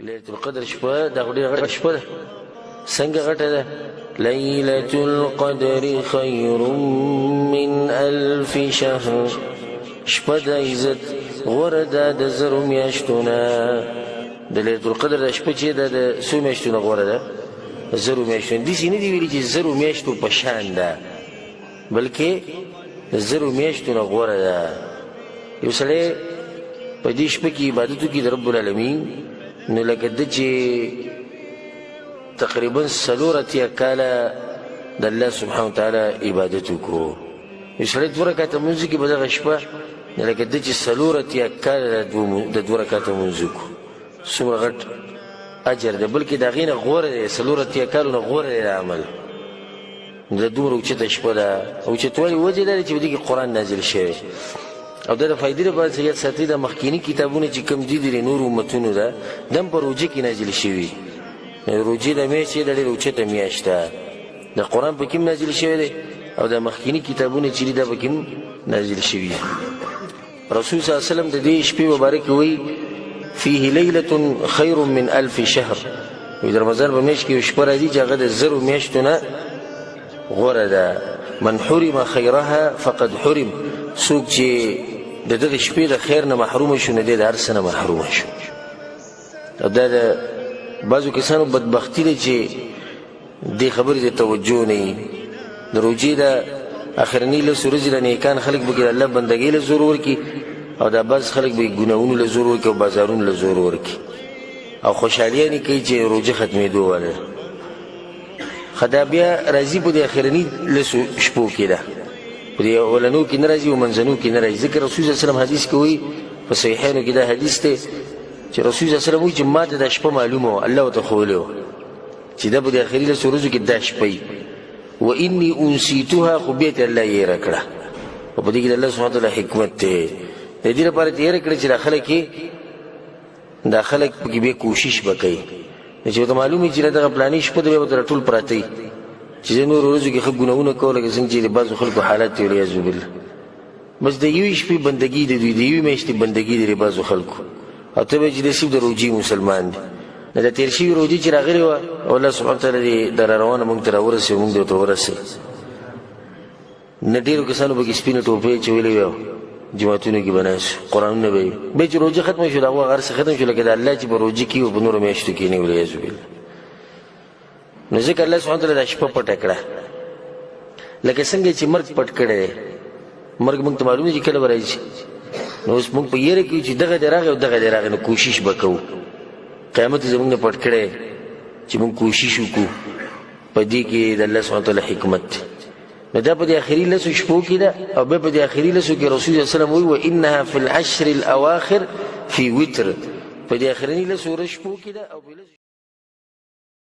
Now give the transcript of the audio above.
ليلة القدر شپه دا غډي غټه شپه ده. څنګه غټه ده؟ ليلة القدر خير من ألف شهر. شپه د عزت غوره ده د زرو میاشتو نه. د ليلة القدر د شپه چې ده د څو میاشتو نه غوره ده؟ زرو میاشتو نه. داسې نه دي ویلي چې زرو میاشتو په شان ده، بلکې د زرو میاشتو نه غوره ده. یو سړی په دې شپه کې عبادت وکړي د رب العالمین، نو لکه ده چې تقریبا 4 کاله د الله سبحانه وتعالی عبادت وکړو. یو سړی 2 رکعته لمونځ وکړي په دغه شپه، نو لکه ده چې 4 کاله د 2 رکعته لمونځ وکړو. څومره غټ اجر ده، بلکې د هغې نه غوره دی، 4 کالو نه غوره دی د عمل. د دومره اوچته شپه ده. اوچتوالي وجه دا دی چې په دې کې قرآن نازل شوی، او دا د فایدې لپاره چې یاد ساتي د مخکیني کتابونه چې کوم دي د نورو امتونو ده دم په روژه کې نازل شوي. روژې د میاشت یې د ډېره اوچته میاشت ده، د قرآن په کې هم نازل شوی دی، او د مخکیني کتابونه چې دي دا په کې هم نازل شوي. رسول صلی الله علیه وسلم د دې شپې مبارکې وایي فيه ليلة خير من 1000 شهر. وایي د رمضان په میاشت کې یو شپه راځي چې هغه د زرو میاشتو نه غوره ده. من حرم خیرها فقد حرم. څوک چې د دغه شپې د خیر نه محروم شو، نه دی د هر څه نه محروم شو. او دا د بعضو کسانو بدبختي ده چې دې خبرې ته توجه نه وي. د روژې د اخرني 10 ورځې د نیکان خلک به کې د الله بندګۍ له زور ورکړي، او دا بعض خلک به یې ګناهونو له زور ورکړي او بازارونو له زور ورکړي، او خوشحالیانې کوي چې روژه ختمېدو واله. خدا بیا راځي په دې اخرني 10 شپو کې ده، په دې اولنو کې نه راځي او منځنو کې نه راځي. ځکه رسول صلی الله علیه وسلم حدیث کې وایي، په صحیحینو کې دا حدیث دی چې رسول صلی الله علیه وسلم وایي چې ما ته دا شپه معلومه وه، الله ورته ښوولې وه چې دا په دې اخري 10 ورځو کې دا شپه وي. واني انسیتها، خو بیا ته الله یې هېره کړه. او په دې کې د الله سبحانه وتعالی حکمت دی. د دې لپاره ته هېره کړه چې دا خلک پکې بیا کوشش به کوي، چې ورته معلوم وي چې دغه پلاني شپه ده، بیا به ته راټول پراته وي چې زه نورو ورځو کې ښه ګناهونه کوم، لکه څنګه چې د بعضو خلکو حالت دی والعیاذ بالله. بس د یوې شپې بندګي د دوی، د یوې میاشتې بندګي دی د بعضو خلکو، او ته به چې د صرف د روژې مسلمان دی. د تېر شوي روژې چې راغلې وه، او الله سبحانه وتعالی دې د راروانه موږ ته راورسوي، موږ دې ورته ورسوي. نه ډېرو کسانو پکې سپینې ټوپۍ اچولې وې، جماعتونو کې به ناست وو، قرآنونه به وي. بیا چې روژه ختمه شو، د هغو هغه هر څه ختم شو، لکه د الله چې په روژه کې وو په نورو میاشتو کې نه وي، والعیاذ بالله. نو ځکه الله سبحانه وتعالی دا شپه پټه کړه، لکه څنګه چې مرګ پټ کړی دی. مرګ موږ ته معلوم دی چې کله به راځي، نو اوس موږ په یېره کې چې دغه دی راغی او دغه دی راغی، نو کوشش به کوو. قیامت زموږ نه پټ کړی چې موږ کوشش وکړو. په دې کې د الله سبحانه وتعالی حکمت دی. نو دا په دې اخري 10 شپو کې ده، او بیا په دې اخري 10 کې رسول الله صلی الله علیه وسلم وایي وانها فی العشر الاواخر فی وتر. په دې اخرني 10 شپو کې ده، او